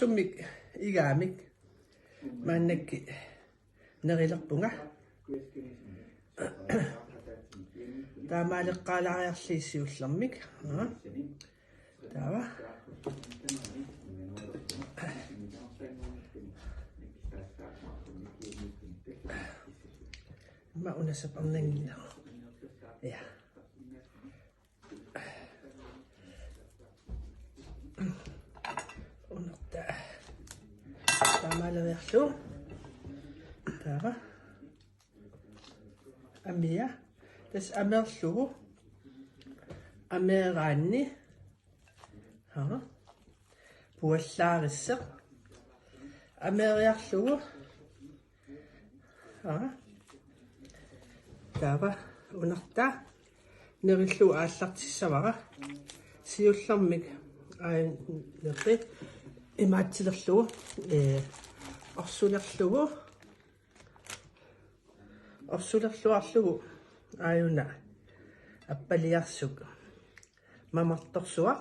Sumik igamik manakki nerilerpunga taamaaleqqaalaariarliissiullermik taava ma unasaparnangilla ja unerta taamaaleриарлу taava amia tas amerlugu ameeraanni puallaarisseq ameeriarlugu taava unerta nerillu aallartissavara siullermik nerri imaatsilerlugu orsulerluarlugu aayuna appaliarsuk mamartorsuaq